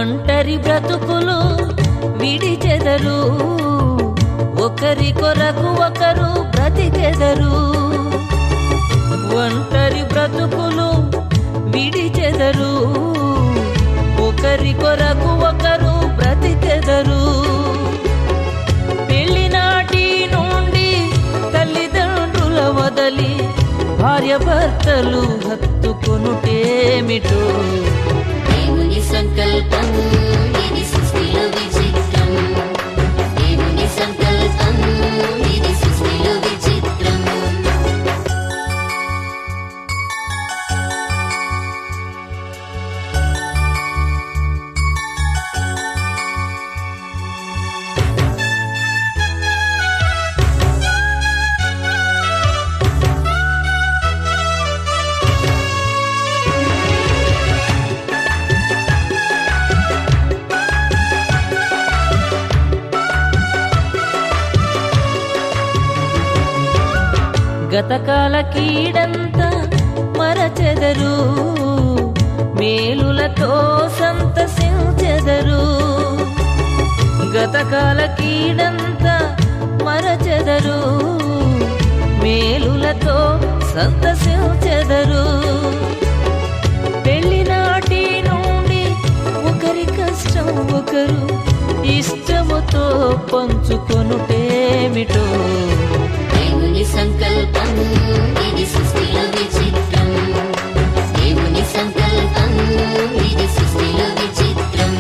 ఒంటరి బ్రతుకులు విడిచెదరు, ఒకరి కొరకు ఒకరు బ్రతికెదరు. ఒంటరి బ్రతుకులు విడిచెదరు, ఒకరి కొరకు ఒకరు బ్రతికెదరు. పెళ్లినాటి నుండి తల్లిదండ్రుల వదలి భార్య భర్తలు హత్తుకొనుటేమిటో. దేవుని సంకల్పం ఇది సృష్టిలో విచిత్రం, దేవుని సంకల్పం ఇది సృష్టిలో విచిత్రం. గతకాల కీడంతా మరచెదరు, మేలులతో సంతసించెదరు. గతకాల కీడంతా మరచెదరు, మేలులతో సంతసించెదరు. పెళ్లినాటి నుండి ఒకరి కష్టం ఒకరు ఇష్టముతో పంచుకొనుటేమిటో. దేవుని సంకల్పం ఇది సృష్టిలో విచిత్రం, దేవుని సంకల్పం ఇది సృష్టిలో విచిత్రం.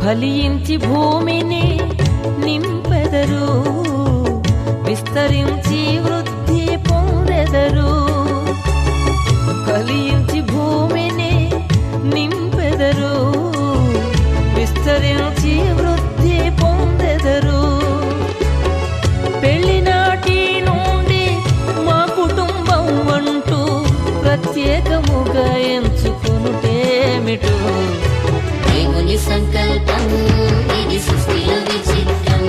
ఫలించి భూమిని నింపెదరు, విస్తరించి వృద్ధి పొందెదరు. ఫలించి భూమిని నింపెదరు, విస్తరించి వృద్ధి పొందెదరు. పెళ్లినాటి నుండి మా కుటుంబం అంటూ ప్రత్యేకముగా ఎంచుకొనుటేమిటో. దేవుని సంకల్పం ఇది సృష్టిలో విచిత్రం,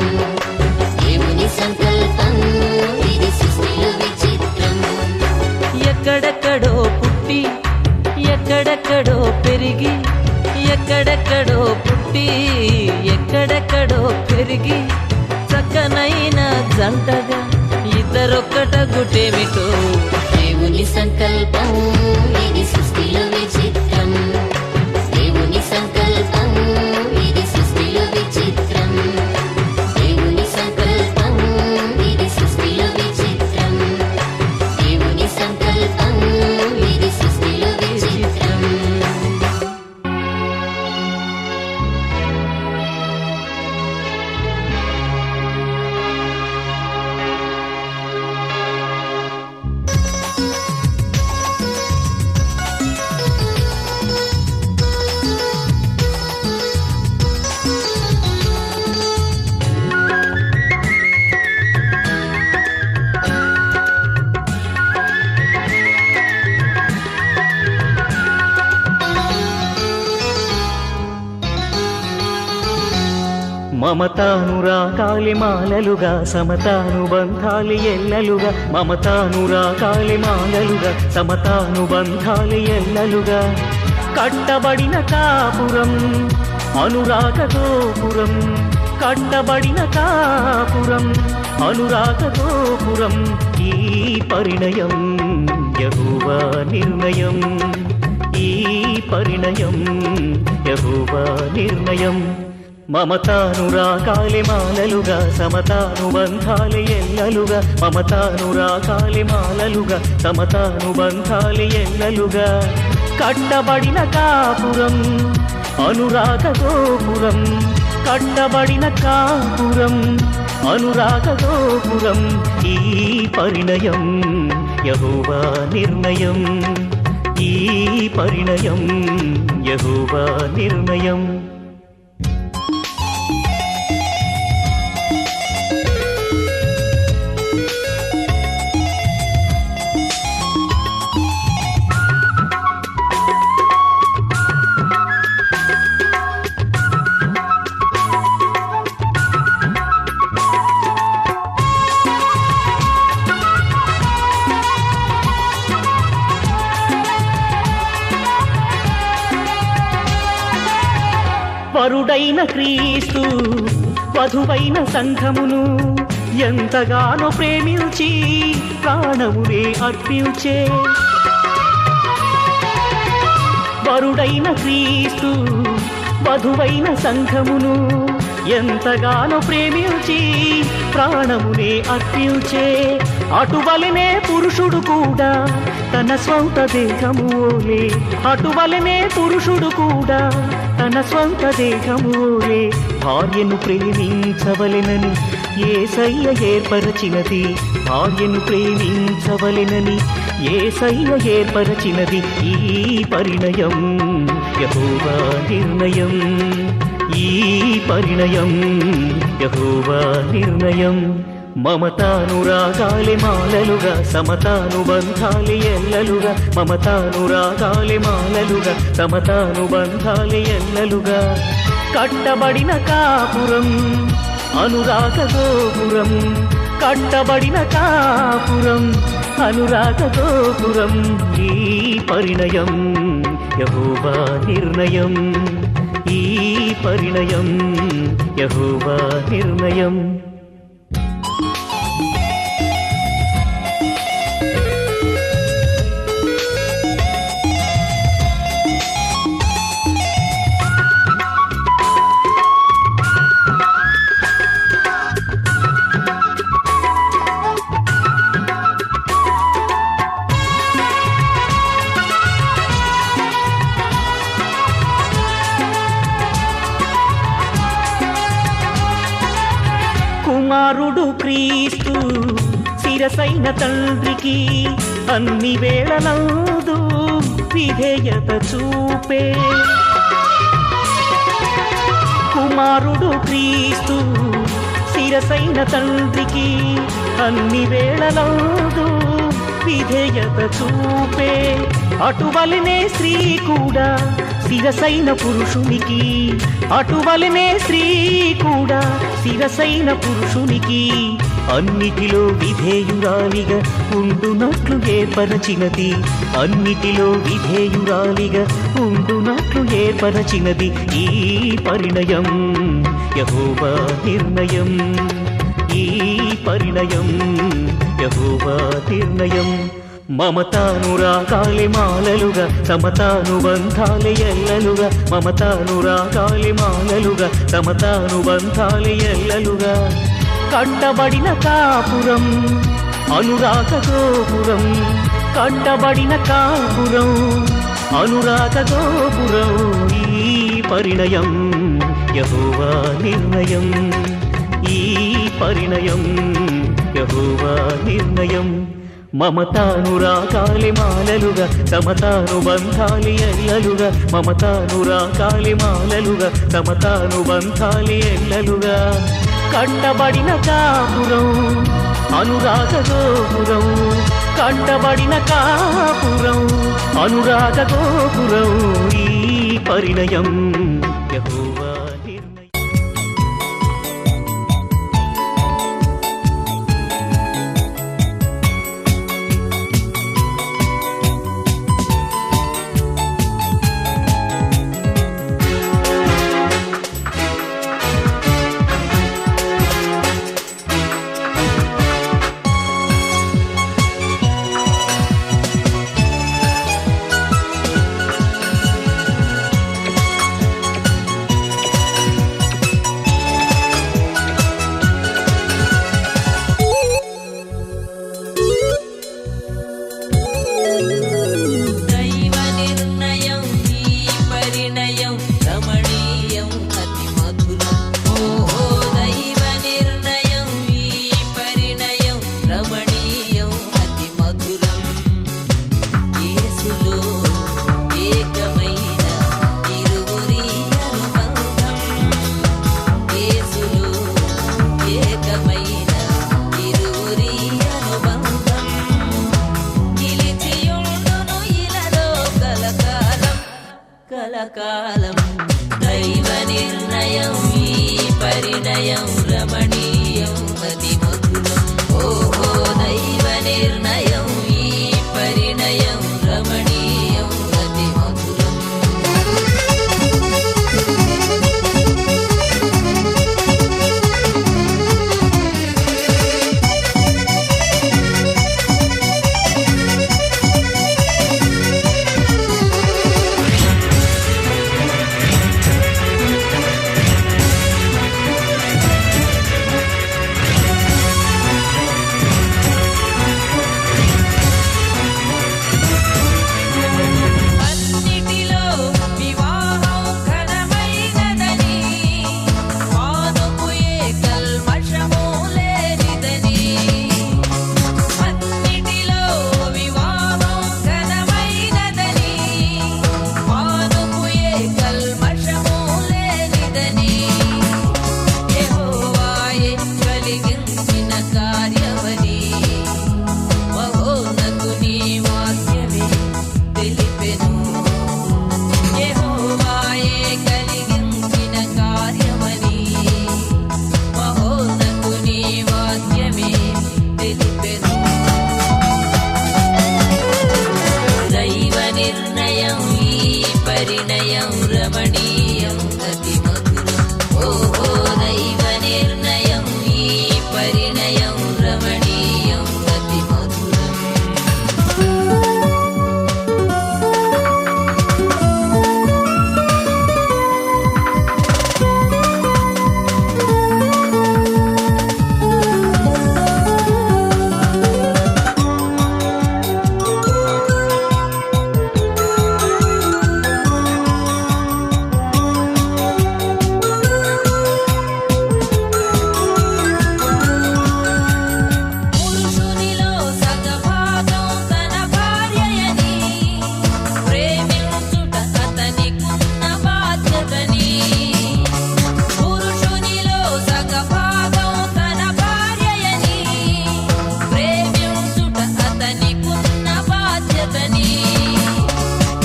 దేవుని సంకల్పం ఇది సృష్టిలో విచిత్రం. ఎక్కడెక్కడో పుట్టి ఎక్కడెక్కడో పెరిగి, ఎక్కడెక్కడో పుట్టి ఎక్కడెక్కడో పెరిగి, చక్కనైన జంటగా ఇద్దరొక్కటగుటేమిటో. దేవుని సంకల్పం ఇది సృష్టిలో విచిత్రం, దేవుని సంకల్పం ఇది సృష్టిలో విచిత్రం, దేవుని సంకల్పం ఇది సృష్టిలో విచిత్రం, దేవుని సంకల్పం ఇది సృష్టిలో విచిత్రం. మమతానురాగాలి మాలలుగా, సమతానుబంధాలి ఎల్లలుగా. మమతానురాగాలి మాలలుగా, సమతానుబంధాలి ఎల్లలుగా. కట్టబడిన కాపురం అనురాగ గోపురం, కట్టబడిన కాపురం అనురాగ గోపురం. ఈ పరిణయం యెహోవా నిర్ణయం, ఈ పరిణయం యెహోవా నిర్ణయం. మమతానురాగాలి మాలలుగా, సమతానుబంధాలి ఎల్లలుగా. మమతానురాగాలి మాలలుగా, సమతానుబంధాలి ఎల్లలుగా. కట్టబడిన కాపురం అనురాగ గోపురం, కట్టబడిన కాపురం అనురాగ గోపురం ఈ పరిణయం యెహోవా నిర్ణయం ఈ పరిణయం యెహోవా నిర్ణయం వరుడైన క్రీస్తు వధువైన సంఘమును ఎంతగానో ప్రేమించి ప్రాణమునే అర్పించే వరుడైన క్రీస్తు వధువైన సంఘమును ఎంతగానో ప్రేమించి ప్రాణమునే అర్పించే అటువలనే పురుషుడు కూడా తన స్వంత దేహములే అటువలనే పురుషుడు కూడా తన స్వంత దేహములే భార్యను ప్రేమించవలెనని యేసయ్య ఏర్పరచినది భార్యను ప్రేమించవలెనని యేసయ్య ఏర్పరచినది ఈ పరిణయం యెహోవా నిర్ణయం ఈ పరిణయం యెహోవా నిర్ణయం మమతానురాగాలే మాలలుగా సమతానుబంధాలే ఎల్లలుగా మమతానురాగాలే మాలలుగా సమతానుబంధాలే ఎల్లలుగా కట్టబడిన కాపురం అనురాగ గోపురం కట్టబడిన కాపురం అనురాగ గోపురం ఈ పరిణయం యెహోవా నిర్ణయం ఈ పరిణయం యెహోవా నిర్ణయం కుమారుడు క్రీస్తు శిరసైన తండ్రికి అన్ని వేళలందు విధేయత చూపే కుమారుడు క్రీస్తు శిరసైన తండ్రికి అన్ని వేళలందు విధేయత చూపే అటువలనే స్త్రీ కూడా శిరసైన పురుషునికి అటువలనే స్త్రీ కూడా శిరసైన పురుషునికి అన్నిటిలో విధేయురాలిగా ఉండునట్లు ఏర్పరచినది అన్నిటిలో విధేయురాలిగా ఉండునట్లు ఏర్పరచినది ఈ పరిణయం యెహోవా నిర్ణయం ఈ పరిణయం యెహోవా నిర్ణయం మమతానురాగాలే మాలలుగా సమతానుబంధాలే ఎల్లలుగా మమతానురాగాలే మాలలుగా సమతానుబంధాలే ఎల్లలుగా కట్టబడిన కాపురం అనురాగ గోపురం కట్టబడిన కాపురం అనురాగ గోపురం ఈ పరిణయం యెహోవా నిర్ణయం ఈ పరిణయం యెహోవా నిర్ణయం మమతానురాగాలే మాలలుగా సమతానుబంధాలే ఎల్లలుగా మమతానురాగాలే మాలలుగా సమతానుబంధాలే ఎల్లలుగా కట్టబడిన కాపురం అనురాగ గోపురం కట్టబడిన కాపురం అనురాగ గోపురం ఈ పరిణయం యెహోవా నిర్ణయం కాలం దైవ నిర్ణయం ఈ పరిణయం రమణీయం అతి మధురం ఓహో దైవ నిర్ణయం ఈ పరిణయం రమణీయం అతి మధురం అన్నిటిలో వివాహం ఘనమైనదని పానుపుయే కల్మషము లేనిదని అన్నిటిలో వివాహం ఘనమైనదని పానుపుయే కల్మషము లేనిదని యెహోవాయే కలిగించిన కార్యమని మహోన్నతుని వాక్యమే తెలిపెను యెహోవాయే కలిగించిన కార్యమని మహోన్నతుని వాక్యమే తెలిపెను దైవ నిర్ణయం ఈ పరిణయం రమణీయం అతి మధురం ఓహో దైవ నిర్ణయం ఈ పరిణయం రమణీయం అతి మధురం పురుషునిలో సగభాగం తన భార్యయని ప్రేమించుట అతనికున్న బాధ్యతని పురుషునిలో సగభాగం తన భార్యయని ప్రేమించుట అతనికున్న బాధ్యతని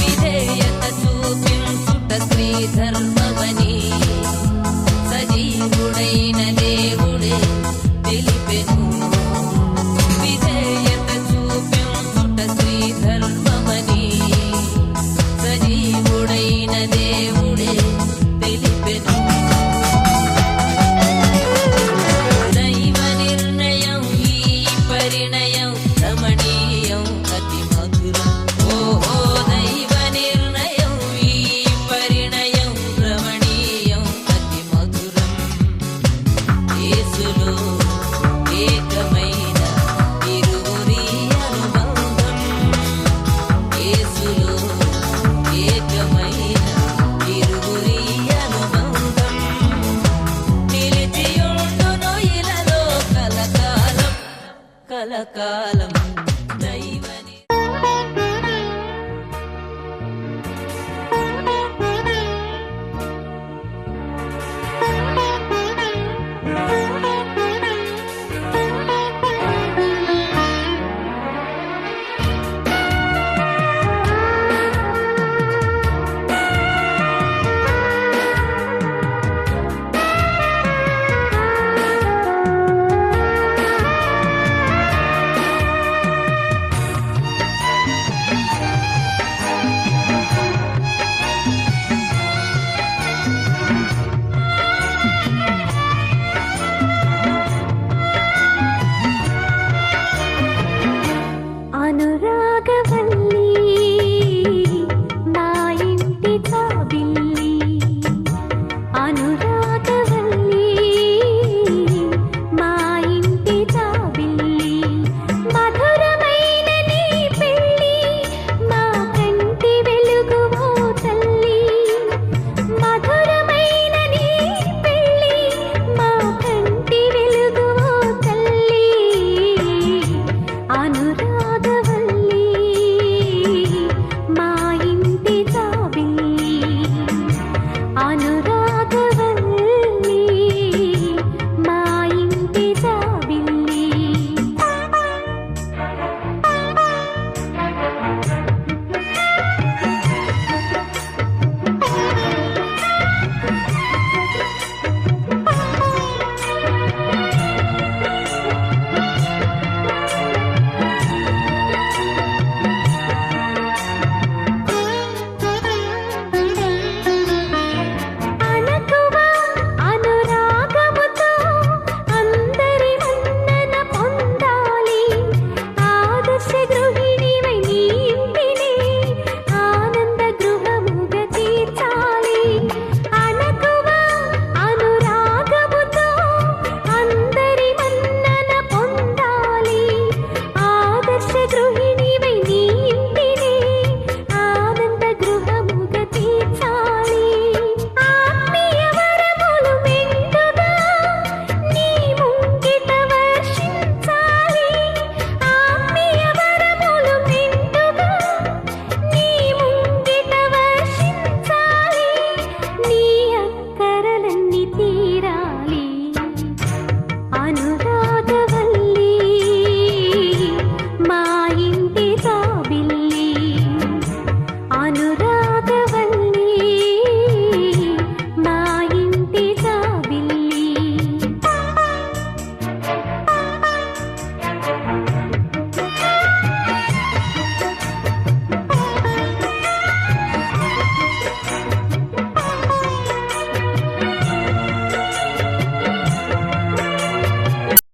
విధేయత చూపించుట స్త్రీ ధర్మమని సజీవుడైన దేవుడు